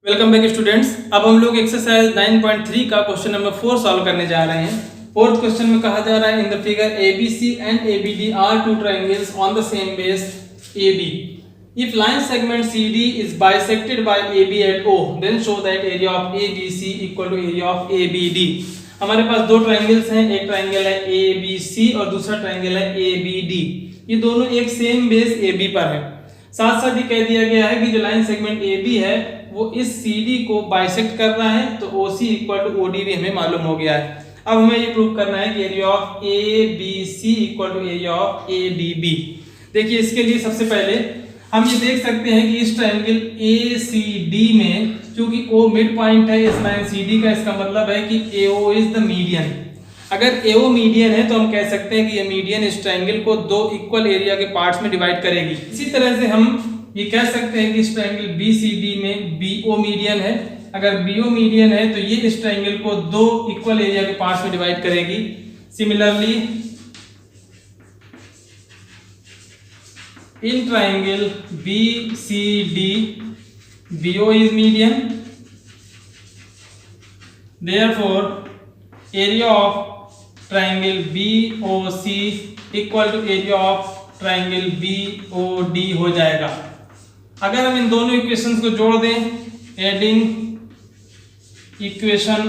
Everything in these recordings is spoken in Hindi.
Welcome back students. अब हम लोग एक्सरसाइज 9.3 का क्वेश्चन नंबर 4 सॉल्व करने जा रहे हैं। फोर्थ क्वेश्चन में कहा जा रहा है in the figure ABC and ABD are two triangles on the same base AB. If line segment CD is bisected by AB at O, then show that area of ABC equal to area of ABD. हमारे पास दो ट्रायंगल्स हैं, एक ट्रायंगल है ABC और दूसरा ट्रायंगल है ABD। ये दोनों एक सेम बेस AB पर है। साथ साथ ये कह दिया गया है कि जो लाइन सेगमेंट AB है वो इस CD को बाइसेक्ट कर रहा है, तो OC इक्वल टू OD भी हमें मालूम हो गया है। अब हमें ये प्रूव करना है कि area of ABC equal to area of ADB। देखिए, इसके लिए सबसे पहले हम ये देख सकते हैं कि इस ट्रायंगल ACD में चूंकि O मिड पॉइंट है इस लाइन CD का, इसका मतलब है कि AO इज द मीडियन। अगर AO मीडियन है तो हम कह सकते हैं कि ये मीडियन इस ट्रायंगल को दो इक्वल एरिया के पार्ट्स में डिवाइड करेगी। इसी तरह से हम ये कह सकते हैं कि इस ट्रायंगल BCD में BO मीडियन है। अगर BO मीडियन है तो ये इस ट्रायंगल को दो इक्वल एरिया के पार्ट्स में डिवाइड करेगी। Similarly in triangle BCD BO is median, therefore area of triangle BOC equal to area of triangle BOD हो जाएगा। अगर हम इन दोनों इक्वेशंस को जोड़ दें, adding equation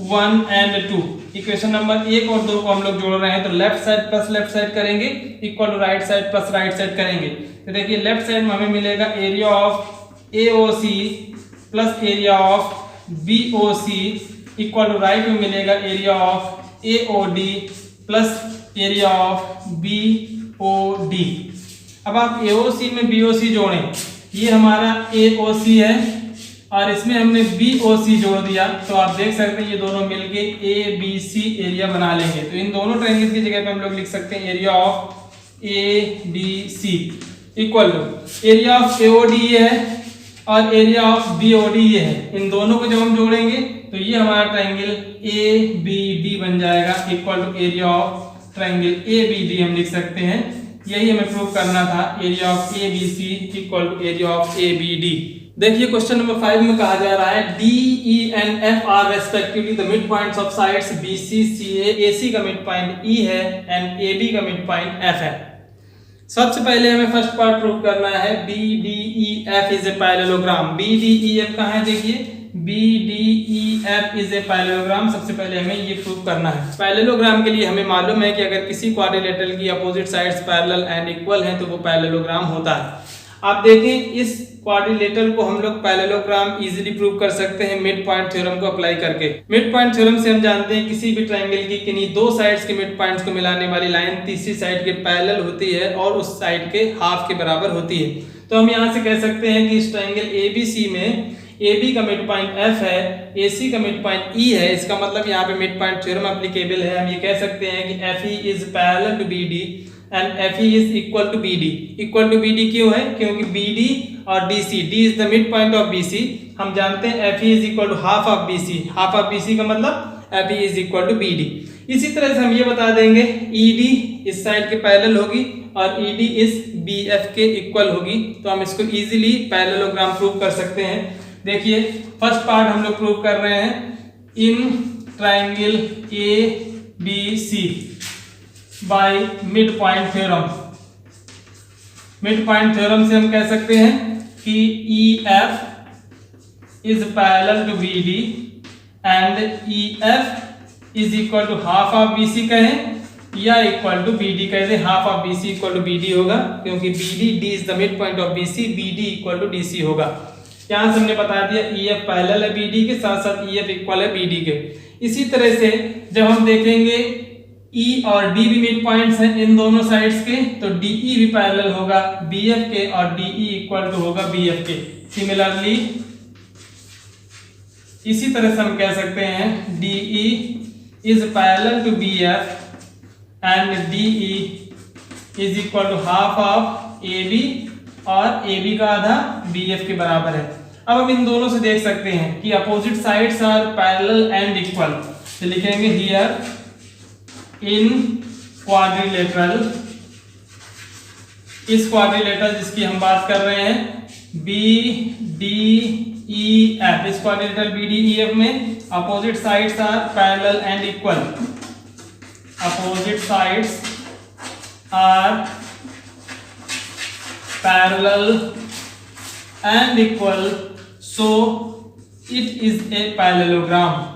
1 and 2, equation number 1 और 2 को हम लोग जोड़ रहे हैं, तो left side plus left side करेंगे equal to right side plus right side करेंगे। तो देखिए, लेफ्ट साइड में हमें मिलेगा area of AOC plus area of BOC equal to right में मिलेगा area of AOD plus area of BOD। अब आप AOC में BOC जोड़ें, ये हमारा AOC है और इसमें हमने BOC जोड़ दिया, तो आप देख सकते हैं ये दोनों मिलके ABC एरिया बना लेंगे। तो इन दोनों ट्रायंगल की जगह पे हम लोग लिख सकते हैं area of ABC equal to area of AOD ये है और एरिया ऑफ BOD ये है। इन दोनों को जब हम जोड़ेंगे तो ये हमारा ट्रायंगल ABD बन जाएगा equal to area of triangle ABD हम लिख सकते हैं। यही हमें प्रूव करना था, area of ABC equal to area of ABD। देखिए, क्वेश्चन नंबर 5 में कहा जा रहा है DE and F are respectively the mid points of sides BC CA। AC का मिड पॉइंट E है एंड AB का मिड पॉइंट F है। सबसे पहले हमें फर्स्ट पार्ट प्रूव करना है BDEF is a parallelogram. BDEF कहाँ है? देखिए, BDEF इज ए पैरेललोग्राम। सबसे पहले हमें ये प्रूव करना है। पैरेललोग्राम के लिए हमें मालूम है कि अगर किसी क्वाड्रिलेटरल की opposite sides parallel and equal हैं तो वो पैरेललोग्राम होता है। आप देखें, इस क्वाड्रिलेटरल को हम लोग पैरेललोग्राम इजीली प्रूव कर सकते हैं मिड पॉइंट थ्योरम को अप्लाई करके। मिड पॉइंट थ्योरम से हम जानते हैं किसी भी ट्रायंगल की किन्हीं दो साइड्स के मिड पॉइंट्स को मिलाने वाली लाइन तीसरी साइड के पैरेलल होती है और उस साइड के हाफ के बराबर होती है। तो हम यहाँ से कह सकते हैं कि इस ट्रायंगल ABC में AB का मिड पॉइंट F है, AC का मिड पॉइंट E है। इसका मतलब यहाँ पे मिड पॉइंट थ्योरम एप्लीकेबल है। हम ये कह सकते हैं कि FE is parallel to BD and FE is equal to BD। Equal to BD क्यों है? क्योंकि BD और DC, D is the mid point of BC। हम जानते हैं FE is equal to half of BC। Half of BC का मतलब FE is equal to BD। इसी तरह से हम ये बता देंगे ED इस साइड के पैरेलल होगी और ED इस BF के इक्वल होगी। तो हम इसको इजीली पैरेललोग्राम प्रूव कर सकते हैं। देखिए, फर्स्ट पार्ट हम लोग प्रूव कर रहे हैं in triangle ABC by mid point theorem. Mid point theorem से हम कह सकते हैं कि EF is parallel to BD and EF is equal to half of BC कहें या इक्वल टू BD कह दें। Half of BC equal to BD होगा क्योंकि D is the mid point of BC, BD equal to DC होगा। यहाँ से हमने बता दिया EF पैरेलल है BD के, साथ साथ EF इक्वल है BD के। इसी तरह से जब हम देखेंगे E और D भी मिड पॉइंट्स हैं इन दोनों साइड्स के, तो DE भी पैरेलल होगा BF के और DE इक्वल टू होगा BF के। सिमिलरली इसी तरह से हम कह सकते हैं DE is parallel to BF and DE is equal to half of AB और AB का आधा BF के बराबर है। अब हम इन दोनों से देख सकते हैं कि opposite sides are parallel and equal. तो लिखेंगे हियर इन क्वाड्रिलेटरल, इस क्वाड्रिलेटरल जिसकी हम बात कर रहे हैं BDEF ई एफ, इस quadrilateral B D E F में opposite sides are parallel and equal, opposite sides are parallel and equal, so it is a parallelogram.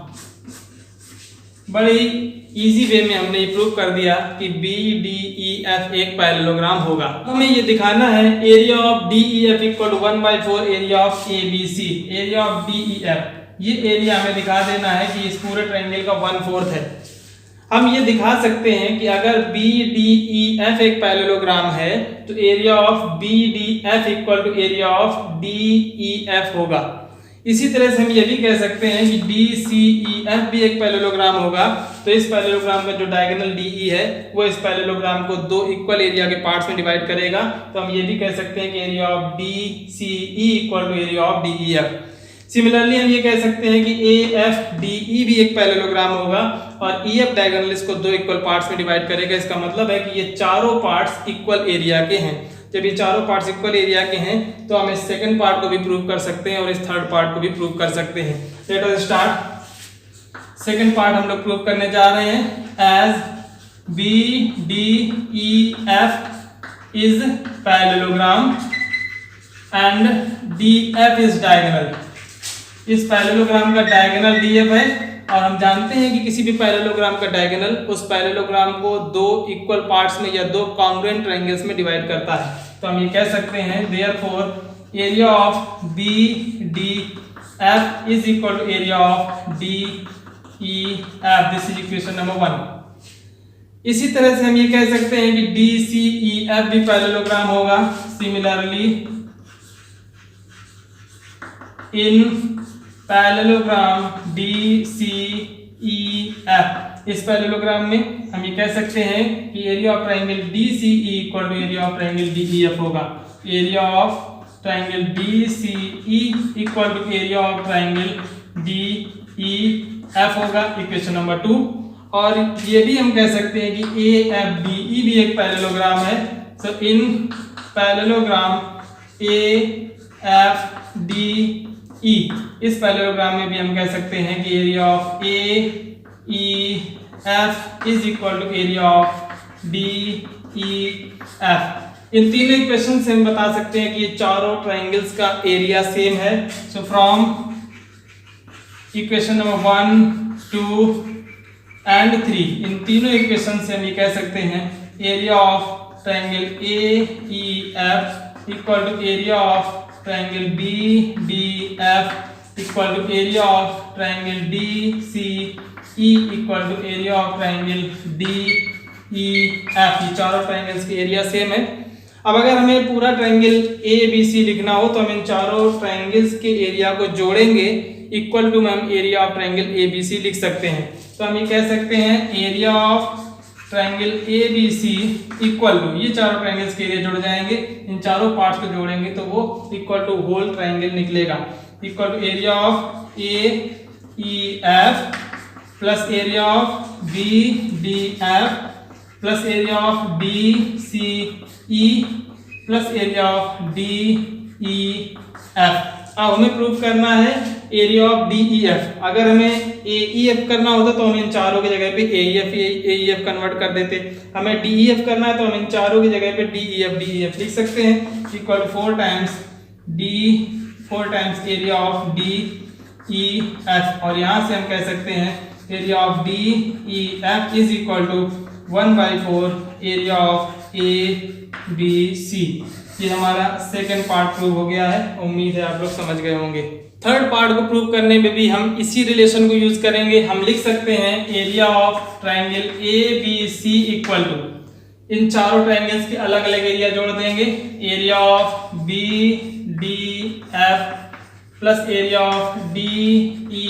बड़ी इजी वे में हमने ये प्रूव कर दिया कि बी डी ई एफ एक पैरेललोग्राम होगा। हमें ये दिखाना है area of D E F equal to 1/4 area of A B C. Area of D E F, ये एरिया हमें दिखा देना है कि इस पूरे ट्रायंगल का 1/4 है। हम ये दिखा सकते हैं कि अगर बी डी ई एफ एक पैरेललोग्राम है तो area of B D F equal to area of D E F होगा। इसी तरह से हम ये भी कह सकते हैं कि डी सी ई एफ भी एक पैरेललोग्राम होगा, तो इस पैरेललोग्राम का जो डायगोनल डी ई है वो इस पैरेललोग्राम को दो इक्वल एरिया के पार्ट्स में डिवाइड करेगा। तो हम ये भी कह सकते हैं कि area of D C E equal to area of D E F. Similarly हम ये कह सकते हैं कि ए एफ डी ई भी एक पैरेललोग्राम होगा और ई एफ डायगोनल इसको दो इक्वल पार्ट्स में डिवाइड करेगा। इसका मतलब है कि ये चारों पार्ट्स इक्वल एरिया के हैं। जब ये चारों पार्ट्स इक्वल एरिया के हैं तो हम इस सेकंड पार्ट को भी प्रूव कर सकते हैं और इस थर्ड पार्ट को भी प्रूव कर सकते हैं। Let us start. Second part हम लोग प्रूव करने जा रहे हैं। As B D E F is parallelogram and D F is diagonal. इस पैरेललोग्राम का डायगोनल डी एफ है और हम जानते हैं कि किसी भी पैरेललोग्राम का डायगोनल उस पैरेललोग्राम को दो इक्वल पार्ट्स में या दो कॉन्ग्रुएंट ट्रायंगल्स में डिवाइड करता है। तो हम ये कह सकते हैं therefore area of B D F is equal to area of D E F. This is equation number 1। इसी तरह से हम ये कह सकते हैं कि डी सी ई एफ भी पैरेललोग्राम होगा। Similarly in parallelogram D C E F, इस पैरेललोग्राम में हम ये कह सकते हैं कि area of triangle D C E equal to area of triangle D E F होगा। Area of triangle D C E equal to area of triangle D E F होगा, इक्वेशन नंबर 2। और ये भी हम कह सकते हैं कि ए एफ डी ई भी एक पैरेललोग्राम है। So in parallelogram A F D E, इस पैरेललोग्राम में भी हम कह सकते हैं कि area of A E F is equal to area of D E F. इन तीनों इक्वेशन से हम बता सकते हैं कि ये चारों ट्रायंगल्स का एरिया सेम है। So from equation number 1, 2 and 3, इन तीनों इक्वेशन से हम ये कह सकते हैं area of triangle A E F equal to area of triangle B D F equal to area of triangle D C E equal to area of triangle D E F. ये चारों ट्रायंगल्स के एरिया सेम है। अब अगर हमें पूरा ट्रायंगल ए बी सी लिखना हो तो हम इन चारों ट्रायंगल्स के एरिया को जोड़ेंगे, इक्वल टू हम area of triangle A B C लिख सकते हैं। तो हम ये कह सकते हैं area of triangle A B C equal to, ये चारों ट्रायंगल्स के एरिया जुड़ जाएंगे, इन चारों पार्ट्स को जोड़ेंगे तो वो इक्वल टू होल ट्रायंगल निकलेगा, equal to area of A E F plus area of B D F plus area of D C E plus area of D E F. अब हमें प्रूव करना है area of D E F. अगर हमें ए ई एफ करना होता तो हम इन चारों की जगह पे ए ई एफ कन्वर्ट कर देते। हमें डी ई एफ करना है तो हम इन चारों की जगह पे डी ई एफ लिख सकते हैं, equal 4 times area of D E F. और यहाँ से हम कह सकते हैं area of D E F is equal to 1/4 area of A B C. ये हमारा सेकंड पार्ट प्रूव हो गया है। उम्मीद है आप लोग समझ गए होंगे। थर्ड पार्ट को प्रूव करने में भी हम इसी रिलेशन को यूज करेंगे। हम लिख सकते हैं area of triangle A B C equal to, इन चारों ट्रायंगल्स के अलग अलग एरिया जोड़ देंगे, area of B D F plus area of D E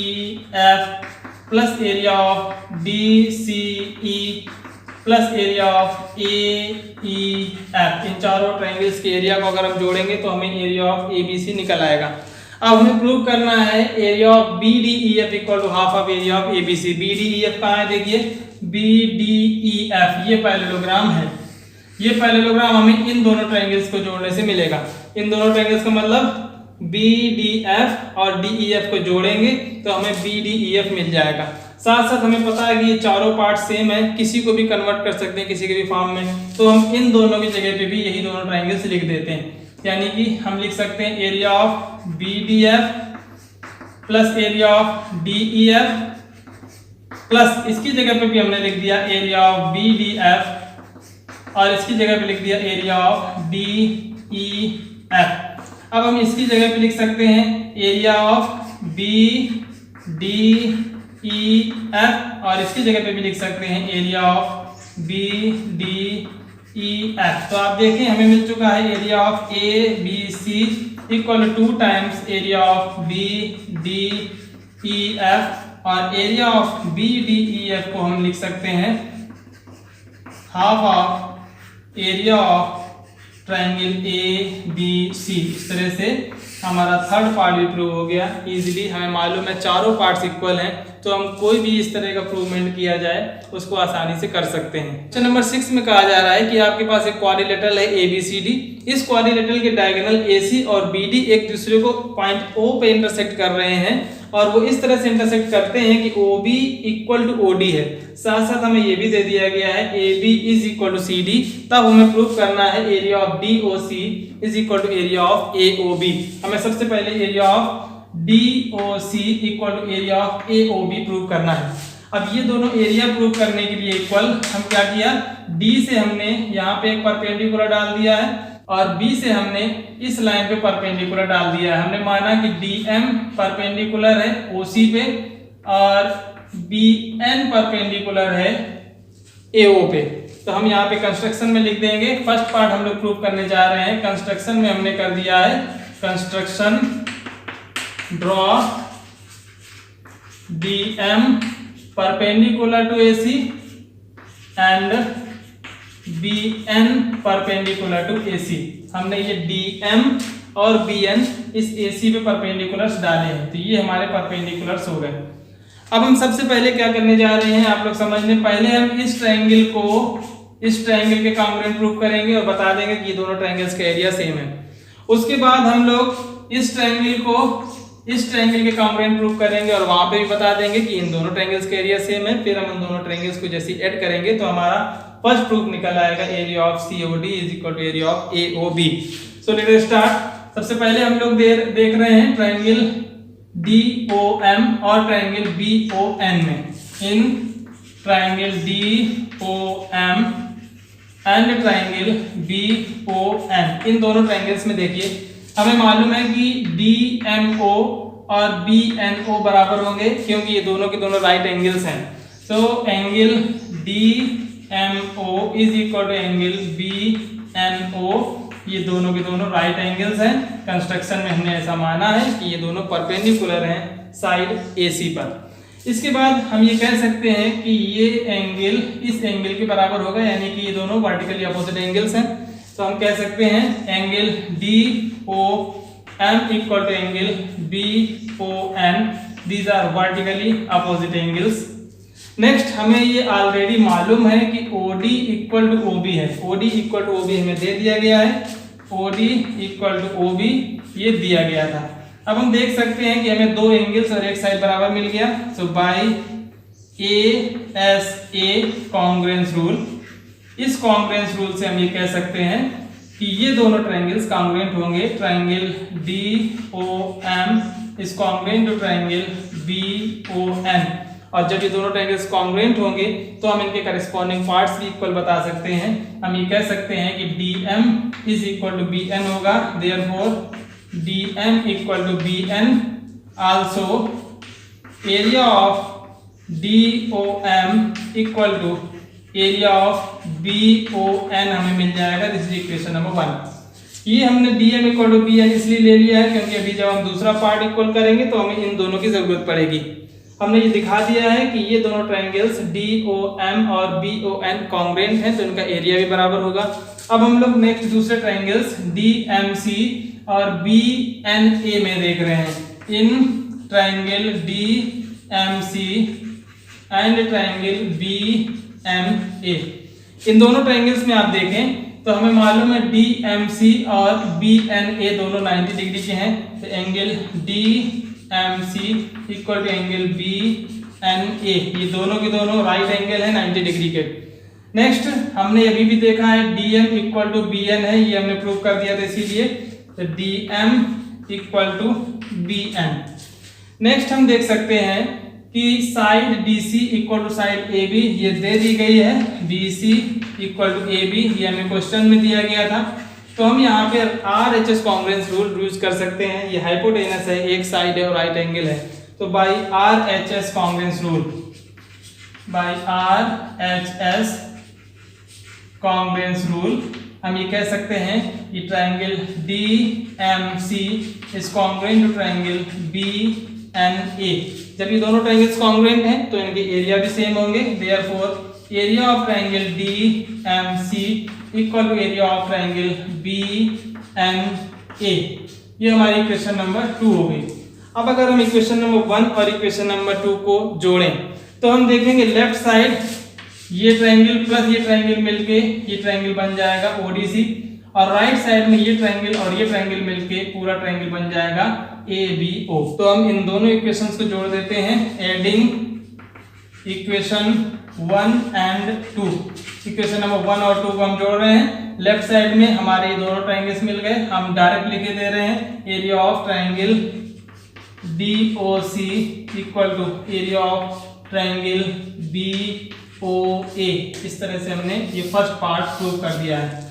F plus area of D C E plus area of A E F. इन चारों ट्रायंगल्स के एरिया को अगर हम जोड़ेंगे तो हमें area of A B C निकल आएगा। अब हमें प्रूव करना है area of B D E F equal to half of area of A B C. B D E F कहाँ है, देखिए बी डी ई एफ, ये पैरेललोग्राम है। ये पैरेललोग्राम हमें इन दोनों ट्रायंगल्स को जोड़ने से मिलेगा। इन दोनों ट्रायंगल्स का मतलब BDF और DEF को जोड़ेंगे तो हमें BDEF मिल जाएगा। साथ साथ हमें पता है कि ये चारों पार्ट सेम है, किसी को भी कन्वर्ट कर सकते हैं किसी के भी फॉर्म में, तो हम इन दोनों की जगह पे भी यही दोनों ट्राइंगल्स लिख देते हैं। यानी कि हम लिख सकते हैं area of BDF plus area of DEF plus इसकी जगह पे भी हमने लिख दिया एरिया ऑफ BDF और इसकी जगह पे लिख दिया एरिया ऑफ DEF। अब हम इसकी जगह पे लिख सकते हैं एरिया ऑफ BDEF और इसकी जगह पे भी लिख सकते हैं एरिया ऑफ BDEF। तो आप देखें हमें मिल चुका है area of ABC equal to 2 times area of BDEF और एरिया ऑफ BDEF को हम लिख सकते हैं half of area of triangle ABC। इस तरह से हमारा थर्ड पार्ट भी प्रूव हो गया इजीली। हमें मालूम है चारों पार्ट्स इक्वल हैं, तो हम कोई भी इस तरह का प्रूवमेंट किया जाए उसको आसानी से कर सकते हैं। क्वेश्चन नंबर 6 में कहा जा रहा है कि आपके पास एक क्वाड्रिलेटरल है ABCD। इस क्वाड्रिलेटरल के डायगोनल AC और BD एक दूसरे को पॉइंट O पे इंटरसेक्ट कर रहे हैं और वो इस तरह से इंटरसेक्ट करते हैं कि OB इक्वल टू OD है। साथ साथ हमें ये भी दे दिया गया है AB is equal to CD। तब हमें प्रूव करना है area of DOC is equal to area of AOB। हमें सबसे पहले area of DOC equal to area of AOB prove करना है। अब ये दोनों एरिया प्रूव करने के लिए इक्वल, हम क्या किया, D से हमने यहाँ पे एक परपेंडिकुलर डाल दिया है और B से हमने इस लाइन पे परपेंडिकुलर डाल दिया है। हमने माना कि DM परपेंडिकुलर है OC पे और BN परपेंडिकुलर है AO पे। तो हम यहाँ पे कंस्ट्रक्शन में लिख देंगे। फर्स्ट पार्ट हम लोग प्रूव करने जा रहे हैं। कंस्ट्रक्शन में हमने कर दिया है construction draw DM perpendicular to AC and BN perpendicular to AC। हमने ये DM और BN इस AC पे परपेंडिकुलर्स डाले हैं, तो ये हमारे परपेंडिकुलर्स हो गए। अब हम सबसे पहले क्या करने जा रहे हैं आप लोग समझने, पहले हम इस ट्रायंगल को इस ट्रायंगल के कॉन्ग्रुएंट प्रूव करेंगे और बता देंगे कि ये दोनों ट्रायंगल्स का एरिया सेम है। उसके बाद हम लोग इस ट्रायंगल को इस ट्रायंगल के कॉन्ग्रुएंट प्रूव करेंगे और वहां पे भी बता देंगे कि इन दोनों ट्रायंगल्स का एरिया सेम है। फिर हम उन दोनों ट्रायंगल्स को जैसे ऐड करेंगे तो हमारा फर्स्ट प्रूफ निकल आएगा area of COD is equal to area of AOB। So let us start. सबसे पहले हम लोग देख रहे हैं ट्रायंगल DOM और ट्रायंगल BON में। In triangle DOM and triangle BON, इन दोनों ट्रायंगल्स में देखिए हमें मालूम है कि DMO और BNO बराबर होंगे क्योंकि ये दोनों के दोनों राइट एंगल्स हैं। So angle DMO is equal to angle BNO, ये दोनों के दोनों राइट एंगल्स हैं। कंस्ट्रक्शन में हमने ऐसा माना है कि ये दोनों परपेंडिकुलर हैं साइड AC पर। इसके बाद हम ये कह सकते हैं कि ये एंगल इस एंगल के बराबर होगा, यानी कि ये दोनों वर्टिकली अपोजिट एंगल्स हैं। तो हम कह सकते हैं angle DOM equal to angle BON, these are vertically opposite angles. Next हमें ये ऑलरेडी मालूम है कि OD इक्वल टू OB है। OD इक्वल टू OB हमें दे दिया गया है, OD इक्वल टू OB ये दिया गया था। अब हम देख सकते हैं कि हमें दो एंगल्स और एक साइड बराबर मिल गया। So by ASA congruence rule, इस कॉन्ग्रुएंस रूल से हम ये कह सकते हैं कि ये दोनों ट्रायंगल्स कॉन्ग्रुएंट होंगे। Triangle DOM is congruent to triangle BON, और जब ये दोनों ट्रायंगल्स कॉन्ग्रुएंट होंगे तो हम इनके करस्पॉन्डिंग पार्ट्स भी इक्वल बता सकते हैं। हम ये कह सकते हैं कि DM is equal to BN होगा, therefore DM equal to BN also area of DOM equal to area of BON हमें मिल जाएगा। This is equation number 1। ये हमने DM इक्वल टू BN इसलिए ले लिया है क्योंकि अभी जब हम दूसरा पार्ट इक्वल करेंगे तो हमें इन दोनों की जरूरत पड़ेगी। हमने ये दिखा दिया है कि ये दोनों ट्रायंगल्स DOM और BON कॉन्ग्रुएंट हैं, तो इनका एरिया भी बराबर होगा। अब हम लोग नेक्स्ट दूसरे ट्रायंगल्स DMC और BNA में देख रहे हैं। In triangle DMC and triangle BNA, इन दोनों ट्रायंगल्स में आप देखें तो हमें मालूम है DMC और BNA दोनों 90 डिग्री के हैं, तो angle DMC equal to angle BNA, ये दोनों के दोनों राइट एंगल है 90 डिग्री के। नेक्स्ट हमने अभी भी देखा है DM इक्वल टू BN है, ये हमने प्रूव कर दिया था, इसीलिए तो DM equal to BN। Next हम देख सकते हैं कि side DC equal to side AB ये दे दी गई है, BC इक्वल टू AB, ये हमें क्वेश्चन में दिया गया था। तो हम यहाँ पे RHS कॉन्ग्रुएंस रूल यूज कर सकते हैं, ये हाइपोटेनस है, एक साइड है और राइट एंगल है, तो by RHS congruence rule, by RHS congruence rule हम ये कह सकते हैं कि triangle DMC is congruent to triangle BNA। जब ये दोनों ट्रायंगल्स कॉन्ग्रुएंट हैं तो इनके एरिया भी सेम होंगे, therefore area of triangle DMC equal to area of triangle BNA। ये हमारी इक्वेशन नंबर 2 हो गई। अब अगर हम इक्वेशन नंबर 1 और इक्वेशन नंबर 2 को जोड़ें तो हम देखेंगे लेफ्ट साइड ये ट्रायंगल प्लस ये ट्रायंगल मिलके ये ट्रायंगल बन जाएगा ODC, और राइट साइड में ये ट्रायंगल और ये ट्रायंगल मिलके पूरा ट्रायंगल बन जाएगा ABO। तो हम इन दोनों इक्वेशंस को जोड़ देते हैं, adding equation 1 and 2। Equation number 1 और 2 को हम जोड़ रहे हैं, लेफ्ट साइड में हमारे ये दोनों ट्रायंगल्स मिल गए, हम डायरेक्ट लिखे दे रहे हैं area of triangle DOC equal to area of triangle BOA। इस तरह से हमने ये फर्स्ट पार्ट प्रूव कर दिया है।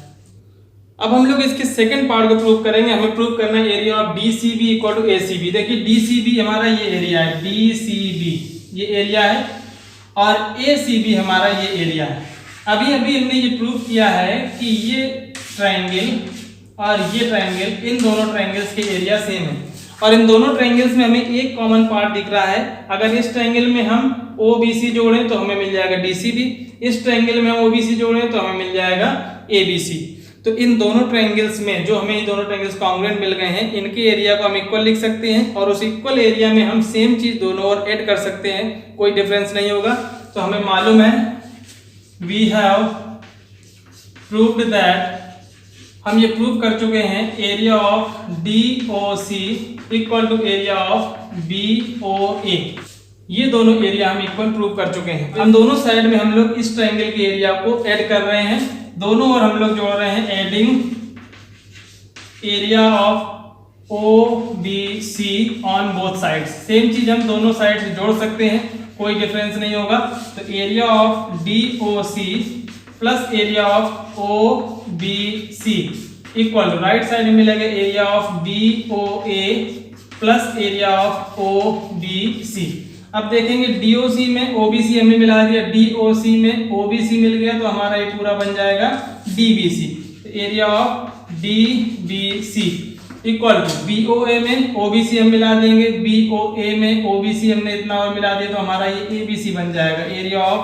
अब हम लोग इसके सेकंड पार्ट को प्रूव करेंगे, हमें प्रूव करना है area of DCB equal to ACB। देखिए DCB हमारा ये एरिया है, DCB ये एरिया है और ACB हमारा ये एरिया है। अभी अभी हमने ये प्रूव किया है कि ये ट्रायंगल और ये ट्रायंगल, इन दोनों ट्रायंगल्स के एरिया सेम है, और इन दोनों ट्रायंगल्स में हमें एक कॉमन पार्ट दिख रहा है। अगर इस ट्रायंगल में हम OBC जोड़ें तो हमें मिल जाएगा DCB, इस ट्रायंगल में हम OBC जोड़ें तो हमें मिल जाएगा ABC। तो इन दोनों ट्रायंगल्स में जो हमें ये दोनों ट्रायंगल्स कॉन्ग्रुएंट मिल गए हैं, इनके एरिया को हम इक्वल लिख सकते हैं, और उस इक्वल एरिया में हम सेम चीज दोनों और ऐड कर सकते हैं, कोई डिफरेंस नहीं होगा। तो हमें मालूम है वी हैव प्रूव्ड दैट, हम ये प्रूव कर चुके हैं area of DOC equal to area of BOA। ये दोनों एरिया हम इक्वल प्रूव कर चुके हैं। हम दोनों साइड में हम लोग इस ट्रायंगल के एरिया को ऐड कर रहे हैं, दोनों और हम लोग जोड़ रहे हैं, adding area of OBC on both sides. Same चीज हम दोनों साइड से जोड़ सकते हैं, कोई डिफरेंस नहीं होगा। तो area of DOC plus area of OBC equal to right side में मिलेगा area of BOA plus area of OBC। अब देखेंगे DOC में OBC हमने मिला दिया, DOC में OBC मिल गया, तो हमारा ये पूरा बन जाएगा DBC। Area of DBC equal to BOA में OBC हम मिला देंगे, BOA में OBC हमने इतना और मिला दिया, तो हमारा ये ABC बन जाएगा, एरिया ऑफ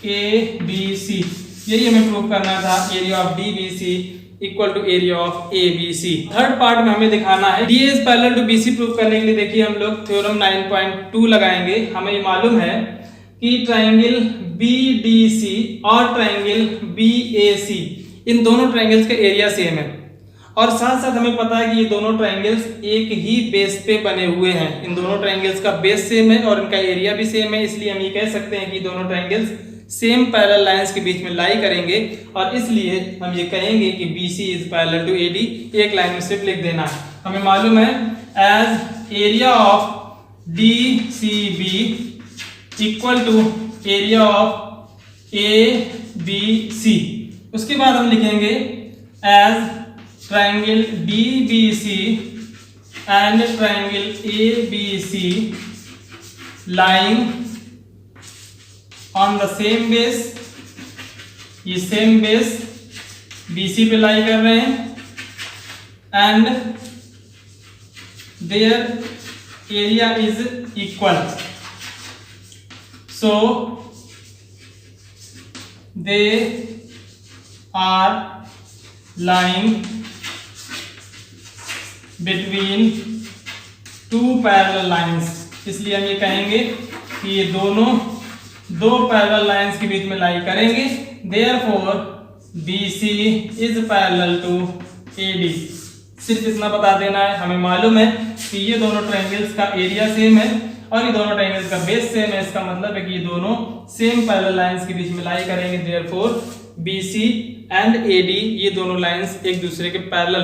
ABC। यही हमें प्रूव करना था, area of DBC equal to area of ABC। Third part में हमें दिखाना है DA is parallel to BC prove करने के लिए देखिए हम लोग थ्योरम 9.2 लगाएंगे। हमें ये मालूम है कि ट्रायंगल BDC और ट्रायंगल BAC, इन दोनों ट्रायंगल्स का एरिया सेम है, और साथ साथ हमें पता है कि ये दोनों ट्रायंगल्स एक ही बेस पे बने हुए हैं। इन दोनों ट्रायंगल्स का बेस सेम है और इनका एरिया भी सेम है, इसलिए हम ये कह सकते हैं कि दोनों ट्रायंगल्स सेम पैरेलल लाइंस के बीच में लाई करेंगे, और इसलिए हम ये कहेंगे कि BC is parallel to AD। एक लाइन में सिर्फ लिख देना है। हमें मालूम है as area of DCB equal to area of ABC। उसके बाद हम लिखेंगे as triangle DBC and triangle ABC lying on the same base, ये सेम बेस BC पे लाई कर रहे हैं, and their area is equal, so they are lying between two parallel lines। इसलिए हम ये कहेंगे कि ये दोनों दो पैरेलल लाइंस के बीच में लाई करेंगे, therefore BC is parallel to AD। सिर्फ इतना बता देना है, हमें मालूम है कि ये दोनों ट्रायंगल्स का एरिया सेम है और ये दोनों ट्रायंगल्स का बेस सेम है। इसका मतलब है कि ये दोनों सेम पैरेलल लाइंस के बीच में लाई करेंगे। देयरफॉर BC एंड AD ये दोनों लाइंस एक दूसरे के पैरेलल